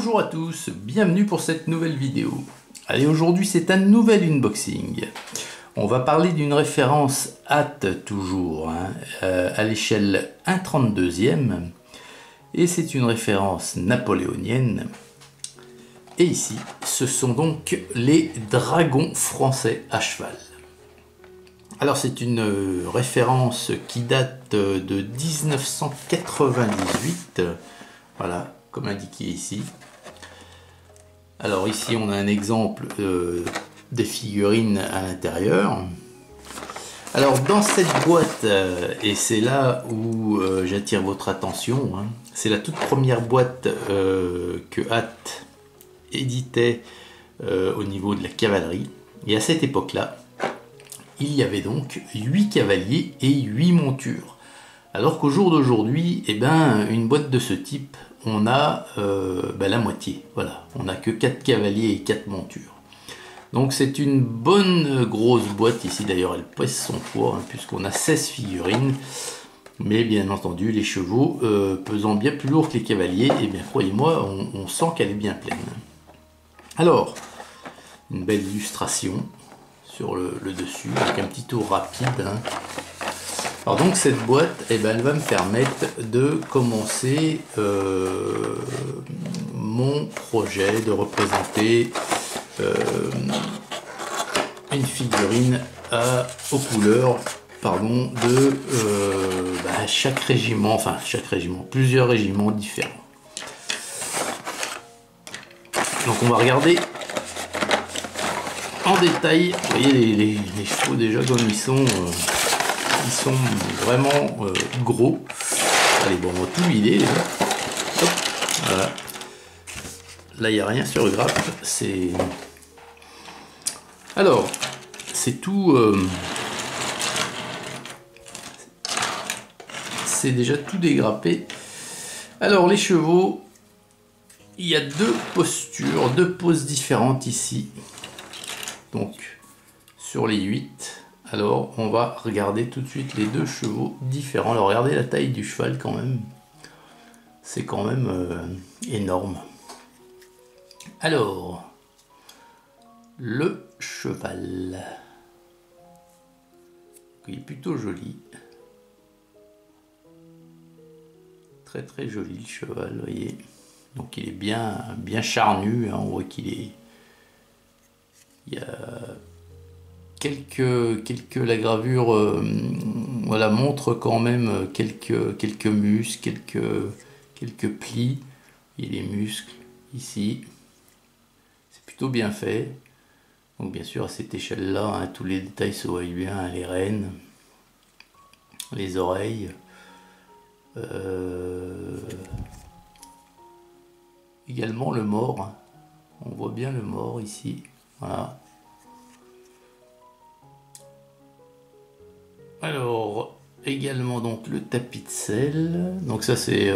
Bonjour à tous, bienvenue pour cette nouvelle vidéo. Allez, aujourd'hui c'est un nouvel unboxing. On va parler d'une référence hâte toujours, à l'échelle 1/32e. Et c'est une référence napoléonienne. Et ici, ce sont donc les dragons français à cheval. Alors c'est une référence qui date de 1998, voilà, comme indiqué ici. Alors ici on a un exemple des figurines à l'intérieur. Alors dans cette boîte, et c'est là où j'attire votre attention, c'est la toute première boîte que Hâte éditait au niveau de la cavalerie. Et à cette époque-là, il y avait donc 8 cavaliers et 8 montures. Alors qu'au jour d'aujourd'hui, eh ben, une boîte de ce type, on a la moitié. Voilà, on n'a que 4 cavaliers et 4 montures. Donc c'est une bonne grosse boîte ici. D'ailleurs, elle pèse son poids, puisqu'on a 16 figurines. Mais bien entendu, les chevaux pesant bien plus lourd que les cavaliers, et bien croyez-moi, on sent qu'elle est bien pleine. Alors, une belle illustration sur le dessus, avec un petit tour rapide. Alors donc cette boîte, elle va me permettre de commencer mon projet de représenter une figurine aux couleurs de chaque régiment, plusieurs régiments différents. Donc on va regarder en détail. Vous voyez les chevaux déjà comme ils sont vraiment gros. Allez, bon, on va tout vider déjà. Hop, voilà. Là il n'y a rien sur le grappe, c'est... Alors, c'est tout... c'est déjà tout dégrappé. Alors les chevaux, il y a deux postures, deux poses différentes ici. Donc sur les 8. Alors on va regarder tout de suite les deux chevaux différents. Alors regardez la taille du cheval quand même. C'est quand même énorme. Alors, le cheval. Il est plutôt joli. Très très joli le cheval, vous voyez. Donc il est bien charnu, on voit qu'il est... Il y a la gravure voilà, montre quand même quelques muscles, quelques plis. Il y a les muscles ici. C'est plutôt bien fait. Donc bien sûr à cette échelle là, tous les détails se voient bien, les rênes, les oreilles. Également le mors, on voit bien le mors ici, voilà. Alors également donc le tapis de selle, donc ça c'est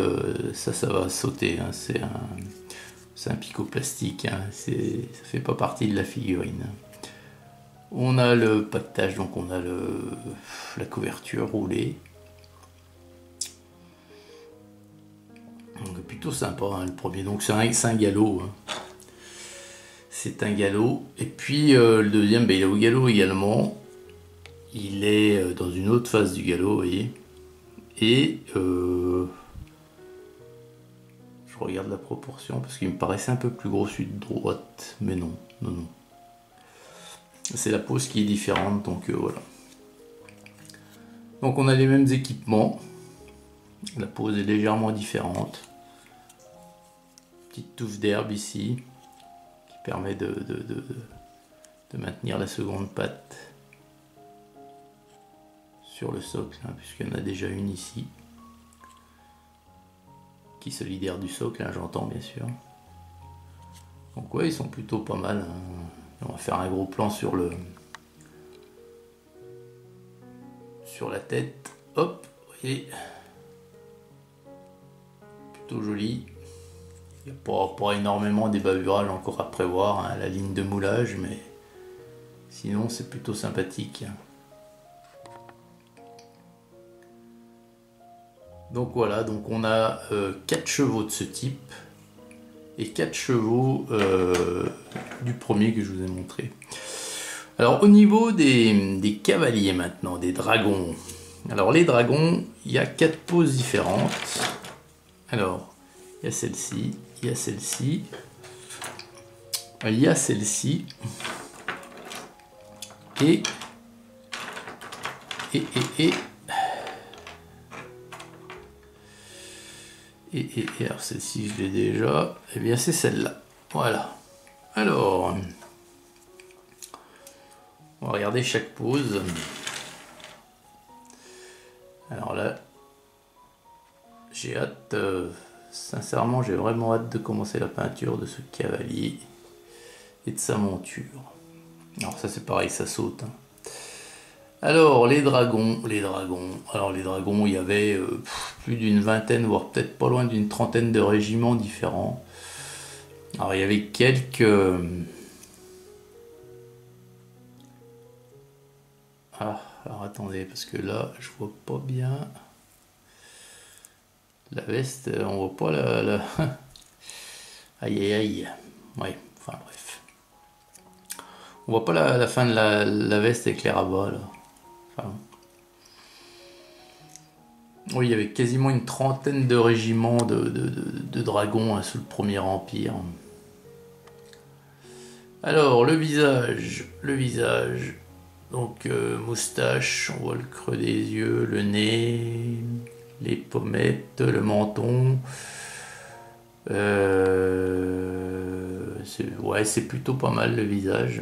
ça va sauter, c'est un picot plastique, ça fait pas partie de la figurine. On a le paquetage, donc on a la couverture roulée. Donc plutôt sympa le premier, donc c'est un galop. C'est un galop. Et puis le deuxième, il est au galop également. Il est dans une autre phase du galop, vous voyez. Et je regarde la proportion parce qu'il me paraissait un peu plus gros celui de droite, mais non. C'est la pose qui est différente, donc voilà. Donc on a les mêmes équipements. La pose est légèrement différente. Petite touffe d'herbe ici qui permet de maintenir la seconde patte sur le socle, puisqu'il y en a déjà une ici qui se libère du socle, j'entends bien sûr. Donc ouais, ils sont plutôt pas mal. On va faire un gros plan sur la tête. Hop, vous voyez. Plutôt joli. Il n'y a pas énormément d'ébavurage encore à prévoir, la ligne de moulage, mais sinon c'est plutôt sympathique. Donc voilà, donc on a 4 chevaux de ce type. et 4 chevaux du premier que je vous ai montré. Alors au niveau des cavaliers maintenant, des dragons. Alors les dragons, il y a 4 poses différentes. Alors, il y a celle-ci, il y a celle-ci, il y a celle-ci, et alors celle-ci je l'ai déjà, et bien c'est celle-là. Voilà. Alors, on va regarder chaque pose. Alors là, j'ai hâte, sincèrement, j'ai vraiment hâte de commencer la peinture de ce cavalier et de sa monture. Alors ça c'est pareil, ça saute. Hein. Alors les dragons. Alors les dragons, il y avait plus d'une vingtaine, voire peut-être pas loin d'une trentaine de régiments différents. Alors il y avait quelques... Ah, alors attendez, parce que là, je vois pas bien... La veste, on voit pas la... Aïe aïe aïe. Ouais, enfin bref. On voit pas la fin de la veste avec les rabats là. Enfin... Oui, il y avait quasiment une trentaine de régiments de dragons hein, sous le Premier Empire. Alors, le visage. Donc, moustache, on voit le creux des yeux, le nez, les pommettes, le menton. Ouais, c'est plutôt pas mal le visage.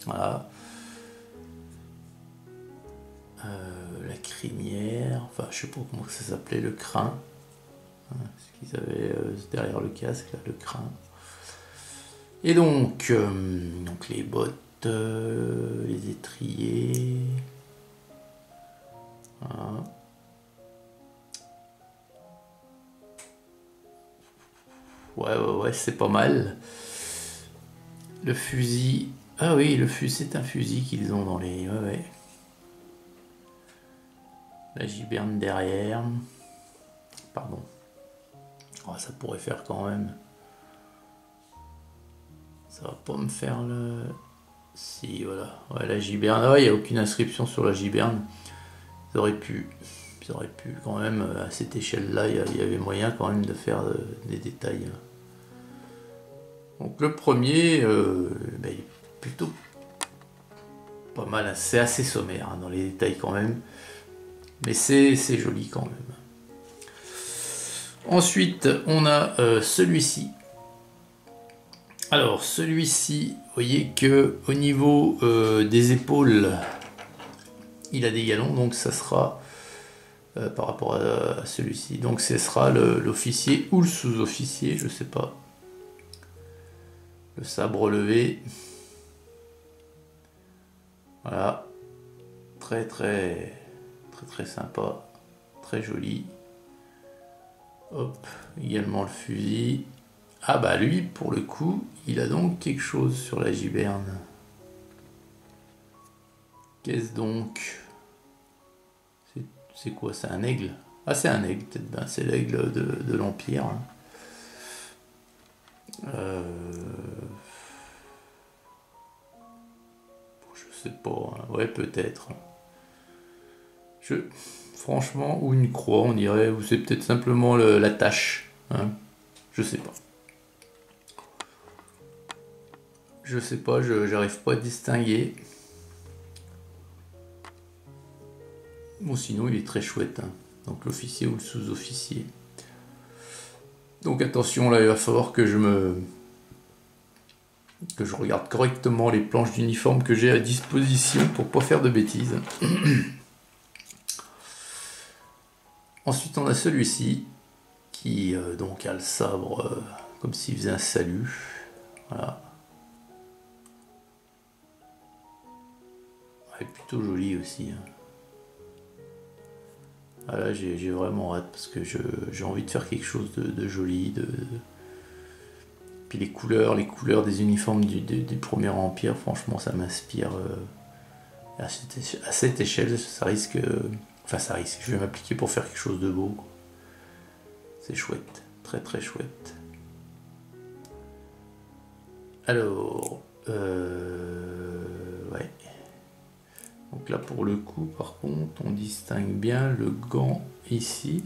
Voilà. La crinière, enfin je sais pas comment ça s'appelait, le crin. Ce qu'ils avaient derrière le casque, là, le crin. Et donc les bottes, les étriers. Voilà. Ouais, c'est pas mal. Le fusil. Ah oui, le fusil, c'est un fusil qu'ils ont dans les... Ouais. La giberne derrière. Pardon. Oh, ça pourrait faire quand même. Ça va pas me faire le... Si, voilà. Ouais, la giberne. Ah, il n'y a aucune inscription sur la giberne. Ils auraient pu quand même, à cette échelle-là, il y avait moyen quand même de faire des détails. Donc le premier, il est plutôt pas mal. C'est assez sommaire hein, dans les détails quand même. Mais c'est joli quand même. Ensuite, on a celui-ci. Alors, celui-ci, vous voyez que au niveau des épaules, il a des galons, donc ça sera par rapport à celui-ci. Donc, ce sera l'officier ou le sous-officier, je sais pas. Le sabre levé. Voilà. Très sympa. Très joli. Hop, également le fusil. Ah bah lui, pour le coup, il a donc quelque chose sur la giberne. Qu'est-ce donc? C'est quoi? C'est un aigle? Ah c'est un aigle, peut-être. Ben, c'est l'aigle de l'Empire. Je sais pas. Hein. Ouais, peut-être. Franchement, ou une croix, on dirait, ou c'est peut-être simplement la tache. Hein. Je sais pas. Je sais pas, j'arrive pas à distinguer. Bon, sinon, il est très chouette. Hein. Donc, l'officier ou le sous-officier. Donc, attention, là, il va falloir que je regarde correctement les planches d'uniforme que j'ai à disposition pour pas faire de bêtises. Ensuite, on a celui-ci qui donc a le sabre comme s'il faisait un salut. Voilà. Ouais, plutôt joli aussi. Hein. Ah là, j'ai vraiment hâte parce que j'ai envie de faire quelque chose de joli. Puis les couleurs des uniformes du Premier Empire, franchement, ça m'inspire. À cette échelle, ça risque... Enfin, ça risque. Je vais m'appliquer pour faire quelque chose de beau. C'est chouette. Très chouette. Alors, ouais. Donc là, pour le coup, par contre, on distingue bien le gant ici.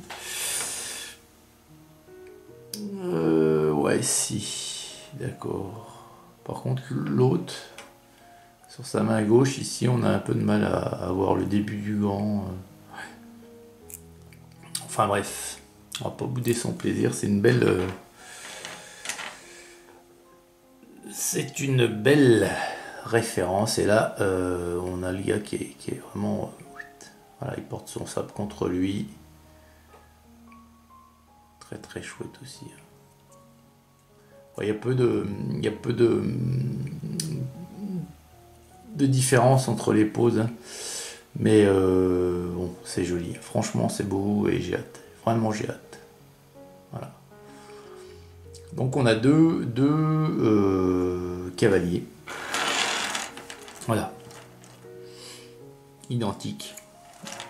Ouais, si. D'accord. Par contre, l'autre, sur sa main gauche, ici, on a un peu de mal à voir le début du gant. Enfin bref, on va pas bouder son plaisir. C'est une belle... c'est une belle référence. Et là, on a le gars qui est vraiment... voilà, il porte son sabre contre lui. Très très chouette aussi. Il y a peu de différence entre les poses, hein. Mais bon, c'est joli. Franchement, c'est beau et j'ai hâte. Vraiment, j'ai hâte. Voilà. Donc, on a deux cavaliers. Voilà. Identiques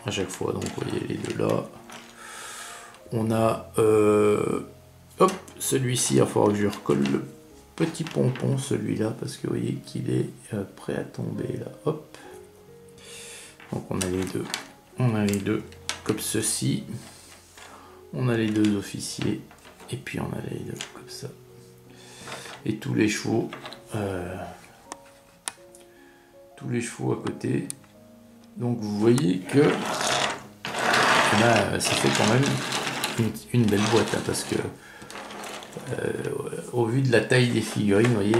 à chaque fois. Donc, vous voyez les deux là. On a hop, celui-ci, il va falloir que je recolle le petit pompon, celui-là, parce que vous voyez qu'il est prêt à tomber là. Hop. Donc on a les deux. On a les deux comme ceci. On a les deux officiers. Et puis on a les deux comme ça. Et tous les chevaux. Tous les chevaux à côté. Donc vous voyez que là, ça fait quand même une belle boîte, hein, parce que au vu de la taille des figurines, vous voyez,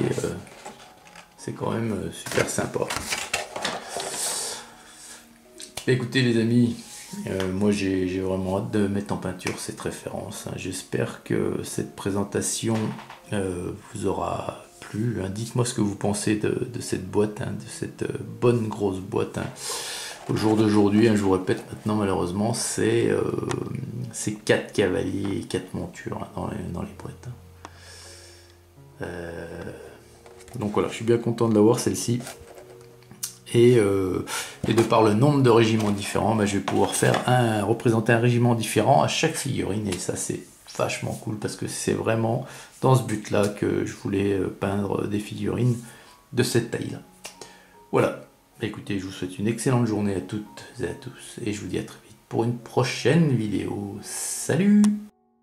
c'est quand même super sympa. Écoutez les amis, moi j'ai vraiment hâte de mettre en peinture cette référence, hein. J'espère que cette présentation vous aura plu, hein. Dites-moi ce que vous pensez de cette boîte, hein, de cette bonne grosse boîte, hein. Au jour d'aujourd'hui, hein, je vous répète maintenant, malheureusement, c'est 4 cavaliers et 4 montures, hein, dans les boîtes, hein. Donc voilà, je suis bien content de l'avoir, celle-ci. Et de par le nombre de régiments différents, bah, je vais pouvoir représenter un régiment différent à chaque figurine. Et ça, c'est vachement cool, parce que c'est vraiment dans ce but-là que je voulais peindre des figurines de cette taille-là. Voilà. Écoutez, je vous souhaite une excellente journée à toutes et à tous, et je vous dis à très vite pour une prochaine vidéo. Salut!